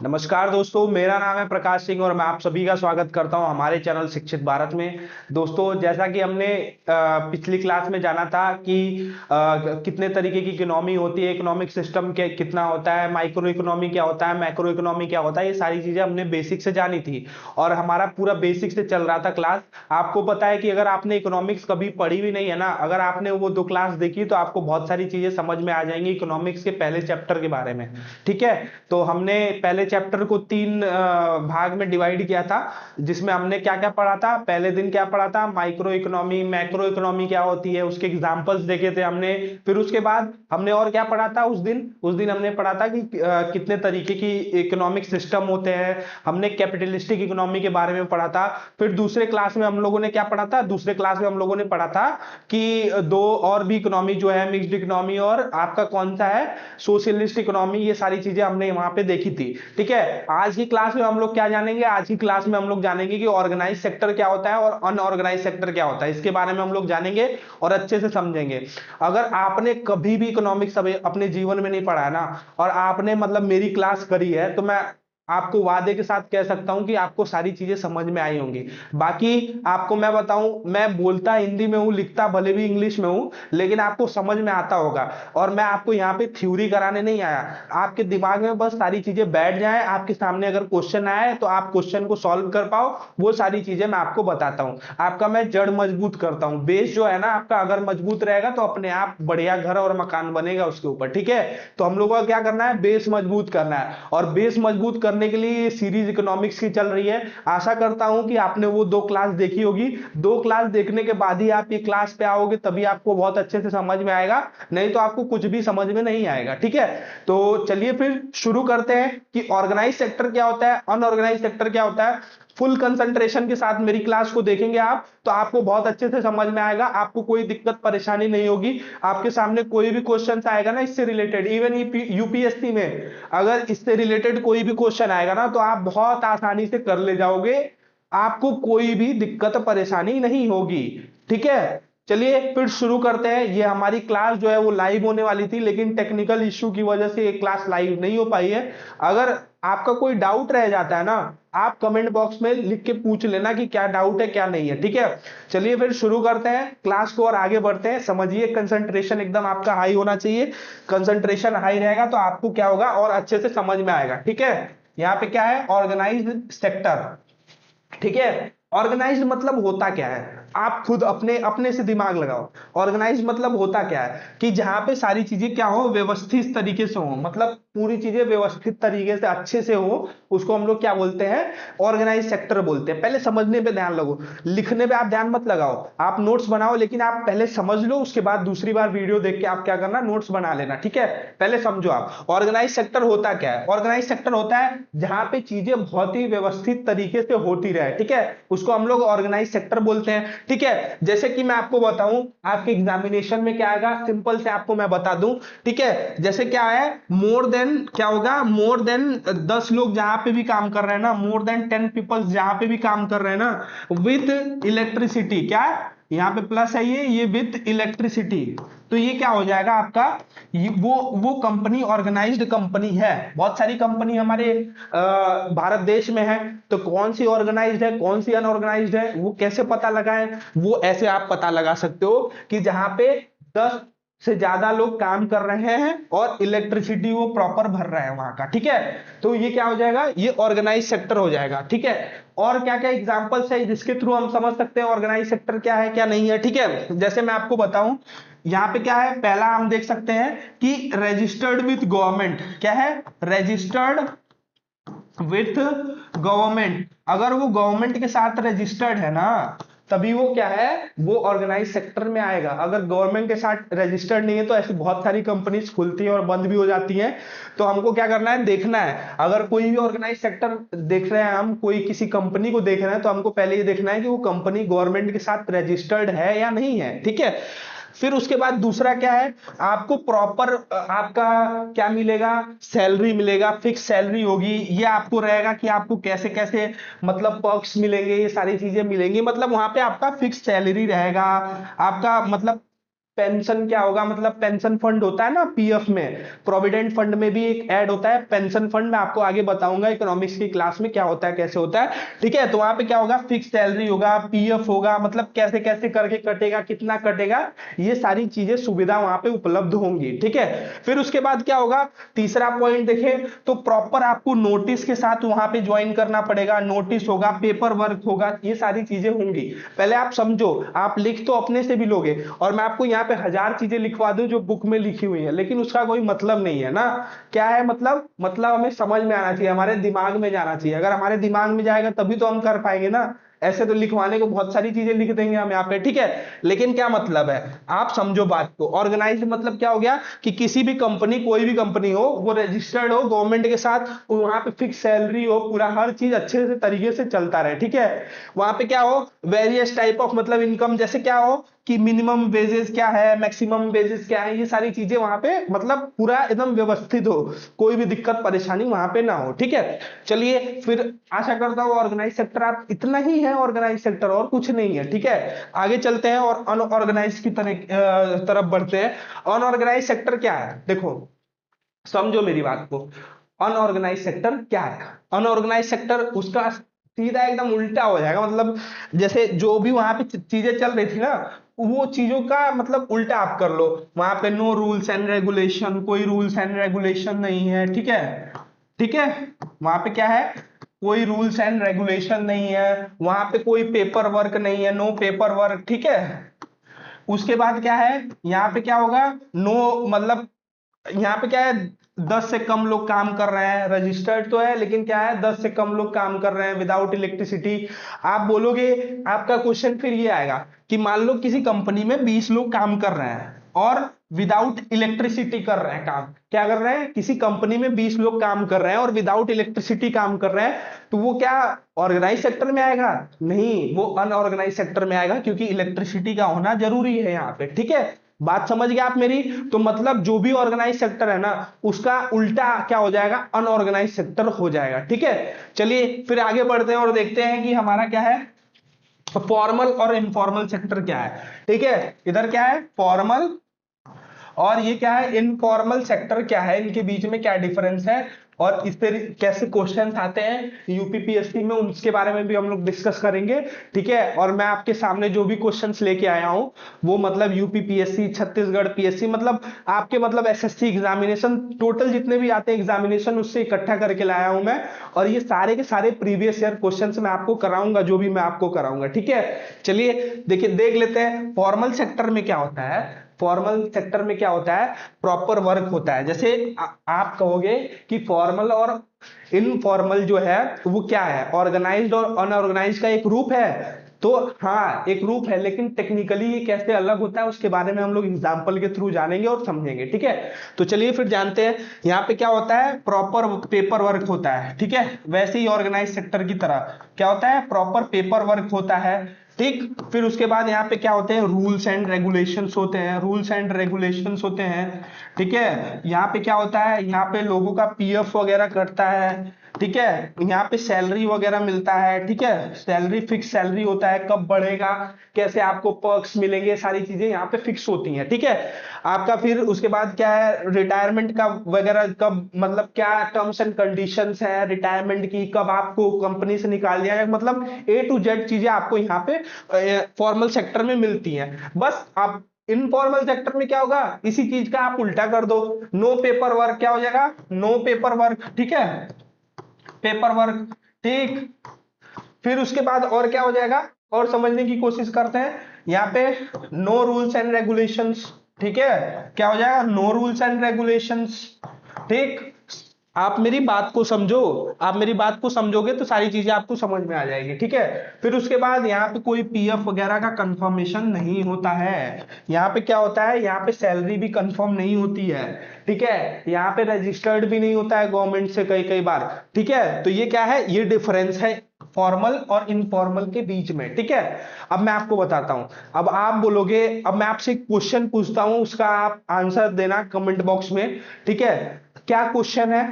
नमस्कार दोस्तों, मेरा नाम है प्रकाश सिंह और मैं आप सभी का स्वागत करता हूं हमारे चैनल शिक्षित भारत में। दोस्तों, जैसा कि हमने पिछली क्लास में जाना था कि कितने तरीके की इकोनॉमी होती है, इकोनॉमिक सिस्टम के कितना होता है, माइक्रो इकोनॉमी क्या होता है, मैक्रो इकोनॉमी क्या होता है, ये सारी चीजें हमने बेसिक से जानी थी और हमारा पूरा बेसिक से चल रहा था क्लास। आपको पता है कि अगर आपने इकोनॉमिक्स कभी पढ़ी भी नहीं है ना, अगर आपने वो 2 क्लास देखी तो आपको बहुत सारी चीजें समझ में आ जाएंगी इकोनॉमिक्स के पहले चैप्टर के बारे में। ठीक है, तो हमने पहले चैप्टर को 3 भाग में डिवाइड किया था, जिसमें हमने क्या क्या पढ़ा था। पहले दिन क्या पढ़ा था, माइक्रो इकोनॉमी, मैक्रो इकोनॉमी क्या होती है, उसके एग्जांपल्स देखे थे हमने। फिर उसके बाद हमने और क्या पढ़ा था उस दिन हमने पढ़ा था कि कितने तरीके की इकोनॉमिक सिस्टम होते हैं। हमने कैपिटलिस्टिक इकोनॉमी के बारे में पढ़ा था। फिर दूसरे क्लास में हम लोगों ने क्या पढ़ा था, दूसरे क्लास में हम लोगों ने पढ़ा था कि 2 और भी इकोनॉमी जो है, मिक्स्ड इकोनॉमी और आपका कौन सा है, सोशलिस्ट इकोनॉमी। ये सारी चीजें हमने वहां पे देखी थी। ठीक है, आज की क्लास में हम लोग क्या जानेंगे, आज की क्लास में हम लोग जानेंगे कि ऑर्गेनाइज सेक्टर क्या होता है और अनऑर्गेनाइज सेक्टर क्या होता है। इसके बारे में हम लोग जानेंगे और अच्छे से समझेंगे। अगर आपने कभी भी इकोनॉमिक्स अपने जीवन में नहीं पढ़ा है ना, और आपने मतलब मेरी क्लास करी है, तो मैं आपको वादे के साथ कह सकता हूं कि आपको सारी चीजें समझ में आई होंगी। बाकी आपको मैं बताऊं, मैं बोलता हिंदी में हूं, लिखता भले भी इंग्लिश में हूं, लेकिन आपको समझ में आता होगा। और मैं आपको यहाँ पे थ्योरी कराने नहीं आया, आपके दिमाग में बस सारी चीजें बैठ जाए, आपके सामने अगर क्वेश्चन आए तो आप क्वेश्चन को सॉल्व कर पाओ, वो सारी चीजें मैं आपको बताता हूँ। आपका मैं जड़ मजबूत करता हूँ। बेस जो है ना आपका अगर मजबूत रहेगा तो अपने आप बढ़िया घर और मकान बनेगा उसके ऊपर। ठीक है, तो हम लोगों को क्या करना है, बेस मजबूत करना है। और बेस मजबूत करने के लिए सीरीज इकोनॉमिक्स की चल रही है। आशा करता हूं कि आपने वो 2 क्लास देखी होगी। 2 क्लास देखने के बाद ही आप ये क्लास पे आओगे, तभी आपको बहुत अच्छे से समझ में आएगा, नहीं तो आपको कुछ भी समझ में नहीं आएगा। ठीक है, तो चलिए फिर शुरू करते हैं कि ऑर्गेनाइज सेक्टर क्या होता है, अनऑर्गेनाइज सेक्टर क्या होता है। फुल कंसंट्रेशन के साथ मेरी क्लास को देखेंगे आप, तो आपको बहुत अच्छे से समझ में आएगा, आपको कोई दिक्कत परेशानी नहीं होगी। आपके सामने कोई भी क्वेश्चन आएगा ना इससे रिलेटेड, इवन यूपीएससी में अगर इससे रिलेटेड कोई भी क्वेश्चन आएगा ना, तो आप बहुत आसानी से कर ले जाओगे, आपको कोई भी दिक्कत परेशानी नहीं होगी। ठीक है, चलिए फिर शुरू करते हैं। ये हमारी क्लास जो है वो लाइव होने वाली थी, लेकिन टेक्निकल इश्यू की वजह से ये क्लास लाइव नहीं हो पाई है। अगर आपका कोई डाउट रह जाता है ना, आप कमेंट बॉक्स में लिख के पूछ लेना कि क्या डाउट है क्या नहीं है। ठीक है, चलिए फिर शुरू करते हैं क्लास को और आगे बढ़ते हैं। समझिए, कंसंट्रेशन एकदम आपका हाई होना चाहिए। कंसंट्रेशन हाई रहेगा तो आपको क्या होगा, और अच्छे से समझ में आएगा। ठीक है, यहाँ पे क्या है, ऑर्गेनाइज्ड सेक्टर। ठीक है, ऑर्गेनाइज्ड मतलब होता क्या है, आप खुद अपने अपने से दिमाग लगाओ। ऑर्गेनाइज्ड मतलब होता क्या है कि जहां पे सारी चीजें क्या हो, व्यवस्थित तरीके से हो, मतलब पूरी चीजें व्यवस्थित तरीके से अच्छे से हो, उसको हम लोग क्या बोलते हैं, ऑर्गेनाइज सेक्टर बोलते हैं। पहले समझने पे ध्यान लगो, लिखने पे आप ध्यान मत लगाओ। आप नोट्स बनाओ, लेकिन आप पहले समझ लो, उसके बाद दूसरी बार वीडियो देख के आप क्या करना, नोट्स बना लेना। ठीक है, पहले समझो आप ऑर्गेनाइज सेक्टर होता क्या है। ऑर्गेनाइज सेक्टर होता है जहां पे चीजें बहुत ही व्यवस्थित तरीके से होती रहे। ठीक है, उसको हम लोग ऑर्गेनाइज सेक्टर बोलते हैं। ठीक है, जैसे कि मैं आपको बताऊं, आपके एग्जामिनेशन में क्या आएगा, सिंपल से आपको मैं बता दूं। ठीक है, जैसे क्या है, मोर देन क्या होगा, मोर देन 10 लोग जहां पे भी काम कर रहे हैं ना, मोर देन 10 पीपल्स जहां पे भी काम कर रहे हैं ना, विथ इलेक्ट्रिसिटी, क्या यहाँ पे प्लस है, ये विथ इलेक्ट्रिसिटी। तो ये क्या हो जाएगा आपका, ये वो कंपनी ऑर्गेनाइज्ड कंपनी है। बहुत सारी कंपनी हमारे भारत देश में है, तो कौन सी ऑर्गेनाइज्ड है कौन सी अनऑर्गेनाइज्ड है, वो कैसे पता लगाएं, वो ऐसे आप पता लगा सकते हो कि जहां पे 10 से ज्यादा लोग काम कर रहे हैं और इलेक्ट्रिसिटी वो प्रॉपर भर रहे हैं वहां का। ठीक है, तो ये क्या हो जाएगा, ये ऑर्गेनाइज सेक्टर हो जाएगा। ठीक है, और क्या क्या एग्जांपल्स है जिसके थ्रू हम समझ सकते हैं ऑर्गेनाइज सेक्टर क्या है क्या नहीं है। ठीक है, जैसे मैं आपको बताऊं, यहां पे क्या है, पहला हम देख सकते हैं कि रजिस्टर्ड विथ गवर्नमेंट। क्या है, रजिस्टर्ड विथ गवर्नमेंट। अगर वो गवर्नमेंट के साथ रजिस्टर्ड है ना, तभी वो क्या है, वो ऑर्गेनाइज सेक्टर में आएगा। अगर गवर्नमेंट के साथ रजिस्टर्ड नहीं है तो ऐसी बहुत सारी कंपनीज खुलती हैं और बंद भी हो जाती हैं। तो हमको क्या करना है, देखना है। अगर कोई भी ऑर्गेनाइज सेक्टर देख रहे हैं, हम कोई किसी कंपनी को देख रहे हैं, तो हमको पहले ये देखना है कि वो कंपनी गवर्नमेंट के साथ रजिस्टर्ड है या नहीं है। ठीक है, फिर उसके बाद दूसरा क्या है, आपको प्रॉपर आपका क्या मिलेगा, सैलरी मिलेगा, फिक्स सैलरी होगी। ये आपको रहेगा कि आपको कैसे कैसे मतलब पर्क्स मिलेंगे, ये सारी चीजें मिलेंगी, मतलब वहां पे आपका फिक्स सैलरी रहेगा। आपका मतलब पेंशन क्या होगा, मतलब पेंशन फंड होता है ना पीएफ में, प्रोविडेंट फंड में भी एक ऐड होता है पेंशन फंड। मैं आपको आगे बताऊंगा इकोनॉमिक्स की क्लास में क्या होता है कैसे होता है, ठीक है। तो वहां पे क्या होगा, फिक्स सैलरी होगा, पीएफ होगा, मतलब कैसे कैसे करके कटेगा, कितना कटेगा, ये सारी चीजें सुविधा वहां पे उपलब्ध होंगी, ठीक है। फिर उसके बाद क्या होगा, तीसरा पॉइंट देखें तो प्रॉपर आपको नोटिस के साथ वहां पे ज्वाइन करना पड़ेगा, नोटिस होगा, पेपर वर्क होगा, ये सारी चीजें होंगी। पहले आप समझो, आप लिख तो अपने से भी लोगे, और मैं आपको यहाँ पे 1000 चीजें लिखवा दूं जो बुक में लिखी हुई है, लेकिन उसका कोई मतलब नहीं है ना। क्या है मतलब हमें समझ में आना चाहिए, हमारे दिमाग में जाना चाहिए। अगर हमारे दिमाग में जाएगा तभी तो हम कर पाएंगे ना। ऐसे तो लिखवाने को बहुत सारी चीजें लिख देंगे हम यहाँ पे, ठीक है। लेकिन क्या मतलब है, आप समझो बात को। ऑर्गेनाइज्ड मतलब क्या हो गया कि किसी भी कंपनी, कोई भी कंपनी हो, वो रजिस्टर्ड हो गवर्नमेंट के साथ, वहां पे फिक्स सैलरी हो, पूरा हर चीज अच्छे से तरीके से चलता रहे, ठीक है। वहां पे क्या हो, वेरियस टाइप ऑफ मतलब इनकम, जैसे क्या हो कि मिनिमम वेजेस क्या है, मैक्सिमम वेजेस क्या है, ये सारी चीजें वहां पे मतलब पूरा एकदम व्यवस्थित हो, कोई भी दिक्कत परेशानी वहां पे ना हो, ठीक है। चलिए फिर आशा करता हूँ ऑर्गेनाइज सेक्टर आप इतना ही है, ऑर्गेनाइज सेक्टर और कुछ नहीं है, ठीक है। आगे चलते हैं और अनऑर्गेनाइज की तरफ बढ़ते हैं। अनऑर्गेनाइज सेक्टर क्या है, देखो समझो मेरी बात को। अनऑर्गेनाइज सेक्टर क्या है, अनऑर्गेनाइज सेक्टर उसका सीधा एकदम उल्टा हो जाएगा, मतलब जैसे जो भी वहां पे चीजें चल रही थी ना, वो चीजों का मतलब उल्टा आप कर लो। वहां पे नो रूल्स एंड रेगुलेशन, कोई रूल्स एंड रेगुलेशन नहीं है, ठीक है, ठीक है। वहां पे क्या है, कोई रूल्स एंड रेगुलेशन नहीं है, वहां पे कोई पेपर वर्क नहीं है, नो पेपर वर्क, ठीक है। उसके बाद क्या है, यहाँ पे क्या होगा, नो मतलब यहाँ पे क्या है, 10 से कम लोग काम कर रहे हैं, रजिस्टर्ड तो है लेकिन क्या है 10 से कम लोग काम कर रहे हैं विदाउट इलेक्ट्रिसिटी। आप बोलोगे, आपका क्वेश्चन फिर ये आएगा कि मान लो किसी कंपनी में 20 लोग काम कर रहे हैं और विदाउट इलेक्ट्रिसिटी कर रहे हैं काम, क्या कर रहे हैं, किसी कंपनी में 20 लोग काम कर रहे हैं और विदाउट इलेक्ट्रिसिटी काम कर रहे हैं, तो वो क्या ऑर्गेनाइज सेक्टर में आएगा, नहीं, वो अनऑर्गेनाइज सेक्टर में आएगा, क्योंकि इलेक्ट्रिसिटी का होना जरूरी है यहाँ पे, ठीक है। बात समझ गए आप मेरी। तो मतलब जो भी ऑर्गेनाइज सेक्टर है ना, उसका उल्टा क्या हो जाएगा, अनऑर्गेनाइज सेक्टर हो जाएगा, ठीक है। चलिए फिर आगे बढ़ते हैं और देखते हैं कि हमारा क्या है, फॉर्मल और इनफॉर्मल सेक्टर क्या है, ठीक है। इधर क्या है, फॉर्मल, और ये क्या है, इनफॉर्मल सेक्टर क्या है, इनके बीच में क्या डिफरेंस है, और इस पर कैसे क्वेश्चंस आते हैं यूपीपीएससी में, उसके बारे में भी हम लोग डिस्कस करेंगे, ठीक है। और मैं आपके सामने जो भी क्वेश्चंस लेके आया हूं वो मतलब यूपीपीएससी, छत्तीसगढ़ पीएससी, मतलब आपके मतलब एसएससी एग्जामिनेशन, टोटल जितने भी आते हैं एग्जामिनेशन, उससे इकट्ठा करके लाया हूं मैं। और ये सारे के सारे प्रीवियस ईयर क्वेश्चंस मैं आपको कराऊंगा, जो भी मैं आपको कराऊंगा, ठीक है। चलिए देखिए, देख लेते हैं फॉर्मल सेक्टर में क्या होता है। फॉर्मल सेक्टर में क्या होता है, प्रॉपर वर्क होता है। जैसे आप कहोगे कि फॉर्मल और इनफॉर्मल जो है वो क्या है, ऑर्गेनाइज्ड और अनऑर्गेनाइज्ड का एक रूप है, तो हाँ एक रूप है, लेकिन टेक्निकली ये कैसे अलग होता है उसके बारे में हम लोग एग्जांपल के थ्रू जानेंगे और समझेंगे, ठीक है। तो चलिए फिर जानते हैं, यहाँ पे क्या होता है, प्रॉपर पेपर वर्क होता है, ठीक है। वैसे ही ऑर्गेनाइज सेक्टर की तरह क्या होता है, प्रॉपर पेपर वर्क होता है, ठीक। फिर उसके बाद यहाँ पे क्या होते हैं, रूल्स एंड रेगुलेशंस होते हैं, रूल्स एंड रेगुलेशंस होते हैं, ठीक है। यहाँ पे क्या होता है, यहाँ पे लोगों का पीएफ वगैरह कटता है, ठीक है। यहाँ पे सैलरी वगैरह मिलता है, ठीक है, सैलरी फिक्स सैलरी होता है, कब बढ़ेगा, कैसे आपको पर्क्स मिलेंगे, सारी चीजें यहाँ पे फिक्स होती हैं, ठीक है। आपका फिर उसके बाद क्या है, रिटायरमेंट का वगैरह कब, मतलब क्या टर्म्स एंड कंडीशंस है रिटायरमेंट की, कब आपको कंपनी से निकाल दिया जाएगा, मतलब ए टू जेड चीजें आपको यहाँ पे फॉर्मल सेक्टर में मिलती हैं। बस आप इनफॉर्मल सेक्टर में क्या होगा, इसी चीज का आप उल्टा कर दो, नो पेपर वर्क क्या हो जाएगा, नो पेपर वर्क, ठीक है, पेपर वर्क, ठीक। फिर उसके बाद और क्या हो जाएगा, और समझने की कोशिश करते हैं, यहाँ पे नो रूल्स एंड रेगुलेशंस, ठीक है, क्या हो जाएगा, नो रूल्स एंड रेगुलेशंस, ठीक। आप मेरी बात को समझो, आप मेरी बात को समझोगे तो सारी चीजें आपको समझ में आ जाएगी, ठीक है। फिर उसके बाद यहाँ पे कोई पीएफ वगैरह का कंफर्मेशन नहीं होता है, यहाँ पे क्या होता है, यहाँ पे सैलरी भी कंफर्म नहीं होती है, ठीक है, यहाँ पे रजिस्टर्ड भी नहीं होता है गवर्नमेंट से कई कई बार, ठीक है। तो ये क्या है, ये डिफरेंस है फॉर्मल और इनफॉर्मल के बीच में, ठीक है। अब मैं आपको बताता हूं, अब आप बोलोगे, अब मैं आपसे एक क्वेश्चन पूछता हूं, उसका आप आंसर देना कमेंट बॉक्स में, ठीक है। क्या क्वेश्चन है,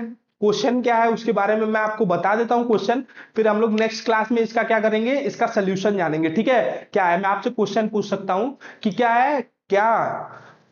क्वेश्चन क्या है उसके बारे में मैं आपको बता देता हूं क्वेश्चन, फिर हम लोग नेक्स्ट क्लास में इसका क्या करेंगे, इसका सोल्यूशन जानेंगे, ठीक है। क्या है, मैं आपसे क्वेश्चन पूछ सकता हूं कि क्या है, क्या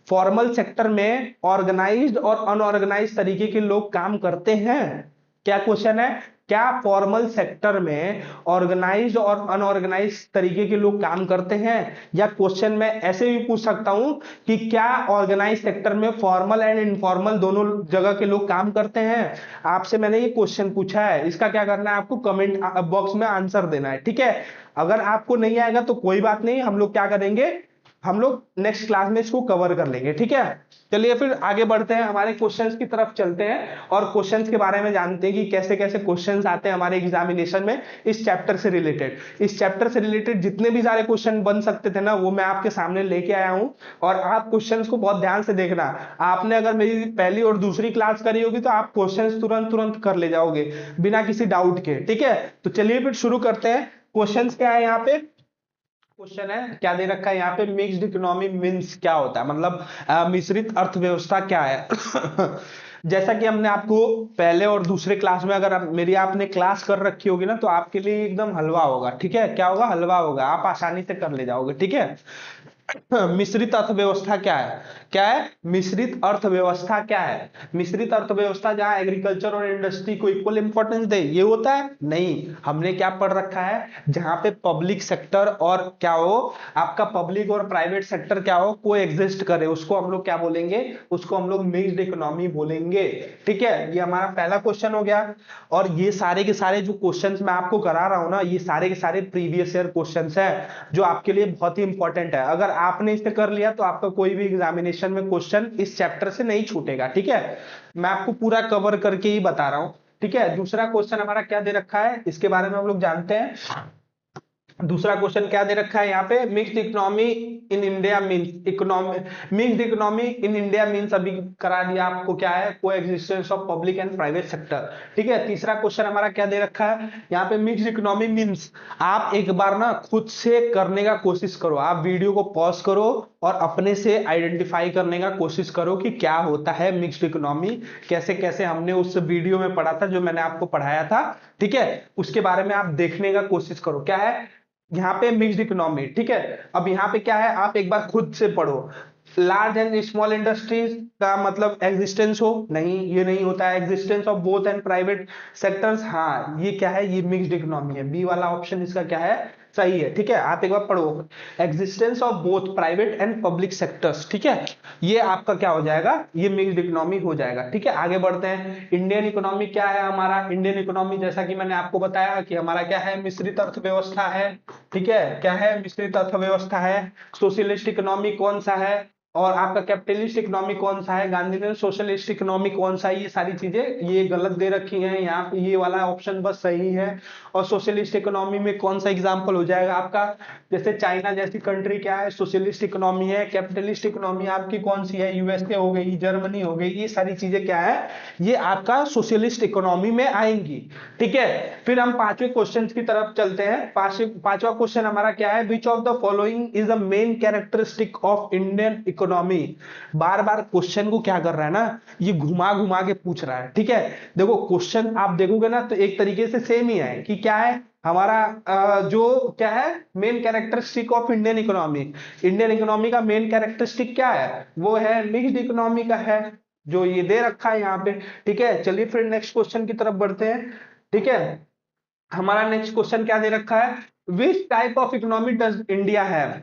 फॉर्मल सेक्टर में ऑर्गेनाइज्ड और अनऑर्गेनाइज्ड तरीके के लोग काम करते हैं? क्या क्वेश्चन है, क्या फॉर्मल सेक्टर में ऑर्गेनाइज्ड और अनऑर्गेनाइज्ड तरीके के लोग काम करते हैं? या क्वेश्चन में ऐसे भी पूछ सकता हूं कि क्या ऑर्गेनाइज सेक्टर में फॉर्मल एंड इनफॉर्मल दोनों जगह के लोग काम करते हैं? आपसे मैंने ये क्वेश्चन पूछा है, इसका क्या करना है, आपको कमेंट बॉक्स में आंसर देना है, ठीक है। अगर आपको नहीं आएगा तो कोई बात नहीं, हम लोग क्या करेंगे, हम लोग नेक्स्ट क्लास में इसको कवर कर लेंगे, ठीक है। चलिए फिर आगे बढ़ते हैं, हमारे क्वेश्चंस की तरफ चलते हैं और क्वेश्चंस के बारे में जानते हैं कि कैसे कैसे क्वेश्चंस आते हैं हमारे एग्जामिनेशन में इस चैप्टर से रिलेटेड। इस चैप्टर से रिलेटेड जितने भी सारे क्वेश्चन बन सकते थे ना, वो मैं आपके सामने लेके आया हूं, और आप क्वेश्चंस को बहुत ध्यान से देखना। आपने अगर मेरी पहली और दूसरी क्लास करी होगी तो आप क्वेश्चंस तुरंत तुरंत कर ले जाओगे बिना किसी डाउट के, ठीक है। तो चलिए फिर शुरू करते हैं। क्वेश्चंस क्या है यहाँ पे, क्वेश्चन है क्या दे रखा है यहाँ पे, मिक्स्ड इकोनॉमी मींस क्या होता है, मतलब मिश्रित अर्थव्यवस्था क्या है। जैसा कि हमने आपको पहले और दूसरे क्लास में, अगर मेरी आपने क्लास कर रखी होगी ना, तो आपके लिए एकदम हलवा होगा, ठीक है। क्या होगा, हलवा होगा, आप आसानी से कर ले जाओगे, ठीक है। मिश्रित अर्थव्यवस्था क्या है, क्या है मिश्रित अर्थव्यवस्था क्या है? मिश्रित अर्थव्यवस्था जहां एग्रीकल्चर और इंडस्ट्री को इक्वल इंपॉर्टेंस दे, ये होता है? नहीं, हमने क्या पढ़ रखा है, जहां पे पब्लिक सेक्टर और क्या हो, आपका पब्लिक और प्राइवेट सेक्टर क्या हो, को एग्जिस्ट करे, उसको हम लोग क्या बोलेंगे, उसको हम लोग मिक्स्ड इकोनॉमी बोलेंगे, ठीक है। ये हमारा पहला क्वेश्चन हो गया। और ये सारे के सारे जो क्वेश्चंस मैं आपको करा रहा हूं ना, ये सारे के सारे प्रीवियस ईयर क्वेश्चंस है, जो आपके लिए बहुत ही इंपॉर्टेंट है। अगर आपने इसे कर लिया तो आपका कोई भी एग्जामिनेशन में क्वेश्चन इस चैप्टर से नहीं छूटेगा, ठीक है। मैं आपको पूरा कवर करके ही बता रहा हूं, ठीक है। दूसरा क्वेश्चन हमारा क्या दे रखा है, इसके बारे में हम लोग जानते हैं। दूसरा क्वेश्चन क्या दे रखा है यहाँ पे, mixed economy in India means, economy mixed economy in India means अभी करा दिया आपको, क्या है, को existence of public and private sector, ठीक है। तीसरा क्वेश्चन हमारा क्या दे रखा है यहाँ पे, मिक्स्ड इकोनॉमी मींस, आप एक बार ना खुद से करने का कोशिश करो, आप वीडियो को पॉज करो और अपने से आइडेंटिफाई करने का कोशिश करो कि क्या होता है मिक्स्ड इकोनॉमी, कैसे कैसे हमने उस वीडियो में पढ़ा था, जो मैंने आपको पढ़ाया था, ठीक है, उसके बारे में आप देखने का कोशिश करो। क्या है यहाँ पे मिक्स्ड इकोनॉमी, ठीक है। अब यहाँ पे क्या है, आप एक बार खुद से पढ़ो। लार्ज एंड स्मॉल इंडस्ट्रीज का मतलब एग्जिस्टेंस हो, नहीं ये नहीं होता है। Existence of both and private sectors, हाँ ये क्या है, ये मिक्स्ड इकोनॉमी है। बी वाला ऑप्शन इसका क्या है, सही है, ठीक है। आप एक बार पढ़ो, existence of both private and public sectors, ठीक है, ये आपका क्या हो जाएगा, ये मिक्स्ड इकोनॉमी हो जाएगा, ठीक है। आगे बढ़ते हैं, इंडियन इकोनॉमी क्या है हमारा, इंडियन इकोनॉमी जैसा कि मैंने आपको बताया कि हमारा क्या है, मिश्रित अर्थव्यवस्था है, ठीक है। क्या है, मिश्रित अर्थव्यवस्था है। सोशलिस्ट इकोनॉमी कौन सा है, और आपका कैपिटलिस्ट इकोनॉमी कौन सा है, गांधी ने सोशलिस्ट इकोनॉमी कौन सा है, ये सारी चीजें ये गलत दे रखी हैं यहाँ पे, ये वाला ऑप्शन बस सही है। और सोशलिस्ट इकोनॉमी में कौन सा एग्जांपल हो जाएगा आपका, जैसे चाइना जैसी कंट्री क्या है, सोशलिस्ट इकोनॉमी है। कैपिटलिस्ट इकोनॉमी आपकी कौन सी है, यूएसए हो गई, जर्मनी हो गई, ये सारी चीजें क्या है, ये आपका सोशलिस्ट इकोनॉमी में आएंगी, ठीक है। फिर हम पांचवें क्वेश्चन की तरफ चलते हैं। पांचवा क्वेश्चन हमारा क्या है, which of the following is the main characteristic of Indian economy. Bar bar question को क्या कर रहा है ना, ये घुमा घुमा के पूछ रहा है, ठीक है। देखो क्वेश्चन आप देखोगे ना तो एक तरीके से सेम ही है, कि क्या है हमारा जो क्या है main characteristic of Indian economy. Indian economy का मेन कैरेक्टरिस्टिक क्या है, वो है मिक्स्ड इकोनॉमी का है, जो ये दे रखा है यहाँ पे, ठीक है। चलिए फिर नेक्स्ट क्वेश्चन की तरफ बढ़ते हैं, ठीक है। हमारा नेक्स्ट क्वेश्चन क्या दे रखा है, which type of economy does India have.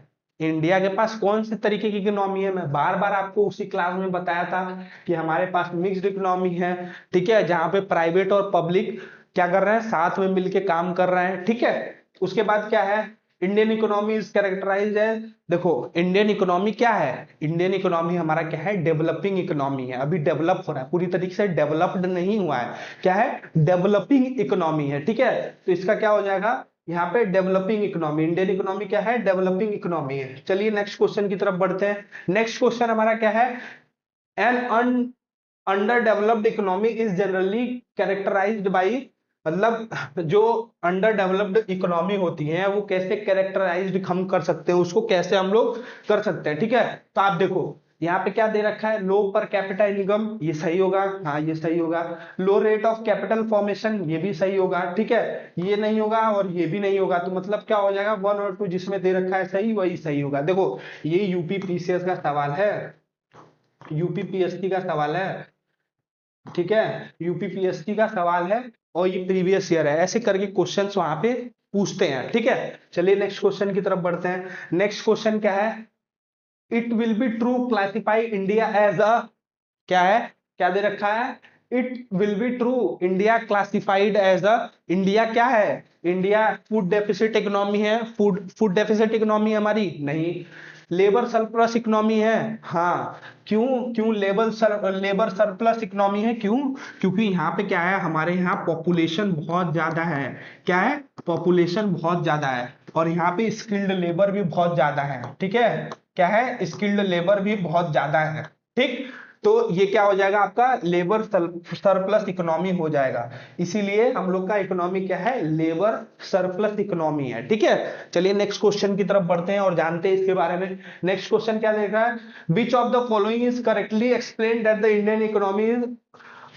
India के पास कौन से तरीके की इकोनॉमी है, मैं बार बार आपको उसी क्लास में बताया था कि हमारे पास मिक्स्ड इकोनॉमी है, ठीक है, जहां पे प्राइवेट और पब्लिक क्या कर रहे हैं, साथ में मिलकर काम कर रहे हैं, ठीक है। उसके बाद क्या है, इंडियन इकोनॉमी इज कैरेक्टराइज्ड है, देखो इंडियन इकोनॉमी क्या है, इंडियन इकोनॉमी हमारा क्या है, डेवलपिंग इकोनॉमी है, अभी डेवलप हो रहा है, पूरी तरीके से डेवलप्ड नहीं हुआ है, क्या है, डेवलपिंग इकोनॉमी है, ठीक है। तो इसका क्या हो जाएगा यहाँ पे, डेवलपिंग इकोनॉमी। इंडियन इकोनॉमी क्या है, डेवलपिंग इकोनॉमी है। चलिए नेक्स्ट क्वेश्चन की तरफ बढ़ते हैं। नेक्स्ट क्वेश्चन हमारा क्या है, an underdeveloped economy is generally characterised by, मतलब जो अंडर डेवलप्ड इकोनॉमी होती है वो कैसे कैरेक्टराइज्ड हम कर सकते हैं, उसको कैसे हम लोग कर सकते हैं, ठीक है। तो आप देखो यहाँ पे क्या दे रखा है, लो पर कैपिटा इनकम, ये सही होगा, हाँ ये सही होगा। लो रेट ऑफ कैपिटल फॉर्मेशन, ये भी सही होगा, ठीक है। ये नहीं होगा और ये भी नहीं होगा, तो मतलब क्या हो जाएगा, 1 और 2 जिसमें दे रखा है सही वही सही होगा। देखो ये यूपी पीसीएस का सवाल है, यूपी पीएससी का सवाल है, ठीक है, यूपी पीएससी का सवाल है और ये प्रीवियस ईयर है, ऐसे करके क्वेश्चंस वहां पे पूछते हैं, ठीक है। चलिए नेक्स्ट क्वेश्चन की तरफ बढ़ते हैं। नेक्स्ट क्वेश्चन क्या है, it will be true classify India as a, क्या है, क्या दे रखा है, it will be true India classified as a, India क्या है, इंडिया फूड डेफिसिट इकोनॉमी है, फूड डेफिसिट इकोनॉमी हमारी नहीं, लेबर सरप्लस इकोनॉमी है, हाँ क्यों, क्यों लेबर सरप्लस इकोनॉमी है, क्यों, क्योंकि यहाँ पे क्या है, हमारे यहाँ पॉपुलेशन बहुत ज्यादा है, क्या है, पॉपुलेशन बहुत ज्यादा है, और यहाँ पे स्किल्ड लेबर भी बहुत ज्यादा है, ठीक है, क्या है, स्किल्ड लेबर भी बहुत ज्यादा है, ठीक। तो ये क्या हो जाएगा आपका, लेबर सरप्लस इकोनॉमी हो जाएगा, इसीलिए हम लोग का इकोनॉमी क्या है, लेबर सरप्लस इकोनॉमी है, ठीक है। चलिए नेक्स्ट क्वेश्चन की तरफ बढ़ते हैं और जानते हैं इसके बारे में। नेक्स्ट क्वेश्चन क्या देख रहा है, which of the following is correctly explain that the Indian economy is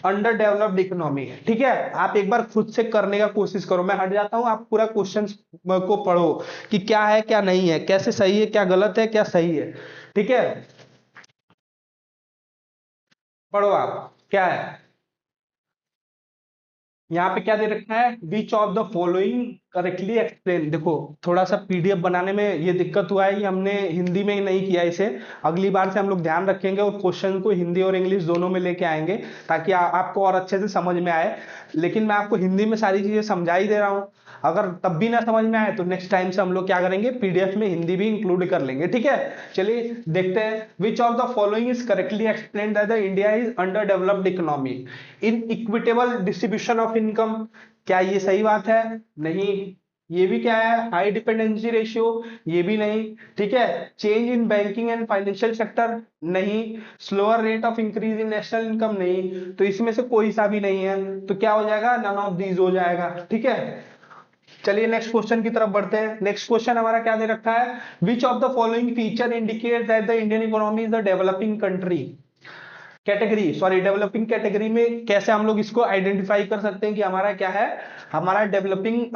under developed economy है, ठीक है। आप एक बार खुद से करने का कोशिश करो, मैं हट जाता हूं, आप पूरा क्वेश्चन को पढ़ो कि क्या है क्या नहीं है, कैसे सही है क्या गलत है क्या सही है, ठीक है, पढ़ो आप क्या है। यहाँ पे क्या दे रखा है, which of the following correctly explain, देखो थोड़ा सा पीडीएफ बनाने में ये दिक्कत हुआ है कि हमने हिंदी में नहीं किया इसे, अगली बार से हम लोग ध्यान रखेंगे और क्वेश्चन को हिंदी और इंग्लिश दोनों में लेके आएंगे ताकि आपको और अच्छे से समझ में आए। लेकिन मैं आपको हिंदी में सारी चीजें समझा ही दे रहा हूँ, अगर तब भी ना समझ में आए तो नेक्स्ट टाइम से हम लोग क्या करेंगे, पीडीएफ में हिंदी भी इंक्लूड कर लेंगे, ठीक है। चलिए देखते हैं, which of the following is correctly explain that the India is under developed economy, in equitable distribution of income, क्या ये सही बात है, नहीं, ये भी क्या है, हाई डिपेंडेंसी रेशियो, ये भी नहीं, ठीक है, change in banking and financial sector, नहीं, slower rate of increase in national income, नहीं, तो इसमें से कोई सा भी नहीं है, तो क्या हो जाएगा, नन ऑफ दीज हो जाएगा, ठीक है। चलिए नेक्स्ट क्वेश्चन की तरफ बढ़ते हैं। नेक्स्ट क्वेश्चन हमारा क्या दे रखा है, which of the following feature indicate that the Indian economy is a developing country, category, sorry developing category में कैसे हम लोग इसको आइडेंटिफाई कर सकते हैं कि हमारा क्या है, हमारा डेवलपिंग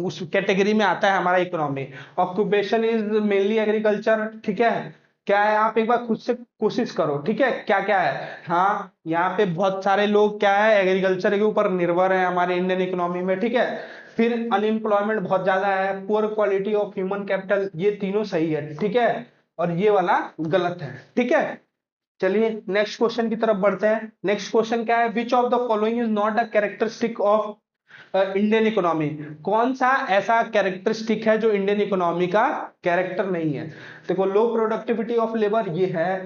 उस कैटेगरी में आता है हमारा economy. Occupation is mainly agriculture, ठीक है, क्या है, आप एक बार खुद से कोशिश करो, ठीक है, क्या क्या है, हाँ यहाँ पे बहुत सारे लोग क्या है, एग्रीकल्चर के ऊपर निर्भर है हमारे इंडियन इकोनॉमी में, ठीक है। फिर अनएम्प्लॉयमेंट बहुत ज्यादा है, poor quality of human capital, ये तीनों सही है, ठीक है, और ये वाला गलत है, ठीक है। चलिए नेक्स्ट क्वेश्चन की तरफ बढ़ते हैं। नेक्स्ट क्वेश्चन क्या है, which of the following is not a characteristic of Indian economy, कौन सा ऐसा कैरेक्टरिस्टिक है जो इंडियन इकोनॉमी का कैरेक्टर नहीं है। देखो लो प्रोडक्टिविटी ऑफ लेबर ये है,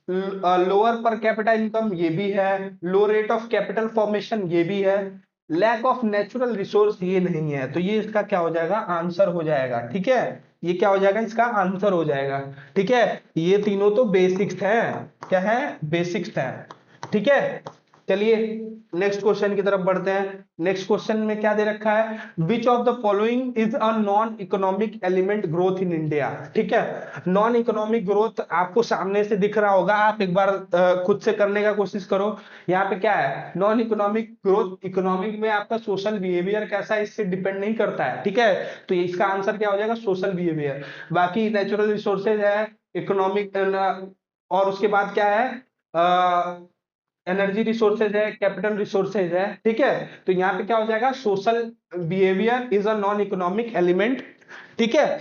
लोअर पर कैपिटा इनकम ये भी है, लो रेट ऑफ कैपिटल फॉर्मेशन ये भी है, लैक ऑफ नेचुरल रिसोर्स ये नहीं है, तो ये इसका क्या हो जाएगा, आंसर हो जाएगा, ठीक है, ये क्या हो जाएगा, इसका आंसर हो जाएगा, ठीक है। ये तीनों तो बेसिक्स हैं, क्या है, बेसिक्स हैं, ठीक है। चलिए नेक्स्ट क्वेश्चन की तरफ बढ़ते हैं। नेक्स्ट क्वेश्चन में क्या दे रखा है, which of the following is a non economic element growth in India, ठीक है। नॉन इकोनॉमिक ग्रोथ आपको सामने से दिख रहा होगा, आप एक बार खुद से करने का कोशिश करो। यहाँ पे क्या है, नॉन इकोनॉमिक ग्रोथ, इकोनॉमिक में आपका सोशल बिहेवियर कैसा है इससे डिपेंड नहीं करता है, ठीक है, तो इसका आंसर क्या हो जाएगा, सोशल बिहेवियर। बाकी नेचुरल रिसोर्सेज है, इकोनॉमिक, और उसके बाद क्या है, एनर्जी रिसोर्सेज है, कैपिटल रिसोर्सेज है, ठीक है। तो यहाँ पे क्या हो जाएगा, social behaviour is a non economic element, ठीक है।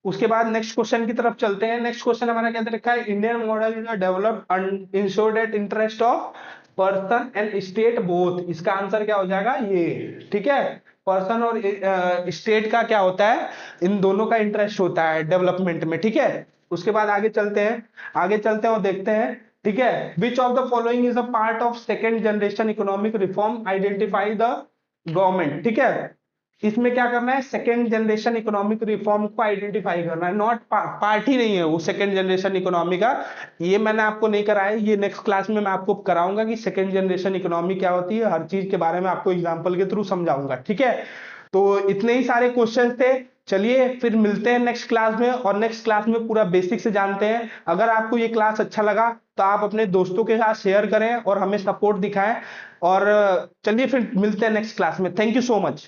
उसके बाद नेक्स्ट क्वेश्चन की तरफ चलते हैं। नेक्स्ट क्वेश्चन हमारा क्या दे रखा है, Indian model is a developed insured at interest of person and state both, इसका आंसर क्या हो जाएगा, ये, ठीक है। पर्सन और स्टेट का क्या होता है, इन दोनों का इंटरेस्ट होता है डेवलपमेंट में, ठीक है। उसके बाद आगे चलते हैं, आगे चलते हैं और देखते हैं, ठीक है, which of the following is a part of second generation economic reform, identify the government, ठीक है। इसमें क्या करना है, सेकेंड जनरेशन इकोनॉमिक रिफॉर्म को आइडेंटिफाई करना है, नॉट पार्ट ही नहीं है वो सेकेंड जनरेशन इकोनॉमी का, ये मैंने आपको नहीं कराया, ये नेक्स्ट क्लास में मैं आपको कराऊंगा कि सेकेंड जनरेशन इकोनॉमी क्या होती है, हर चीज के बारे में आपको एग्जांपल के थ्रू समझाऊंगा, ठीक है। तो इतने ही सारे क्वेश्चन थे। चलिए फिर मिलते हैं नेक्स्ट क्लास में, और नेक्स्ट क्लास में पूरा बेसिक से जानते हैं। अगर आपको ये क्लास अच्छा लगा तो आप अपने दोस्तों के साथ शेयर करें और हमें सपोर्ट दिखाएं। और चलिए फिर मिलते हैं नेक्स्ट क्लास में। Thank you so much.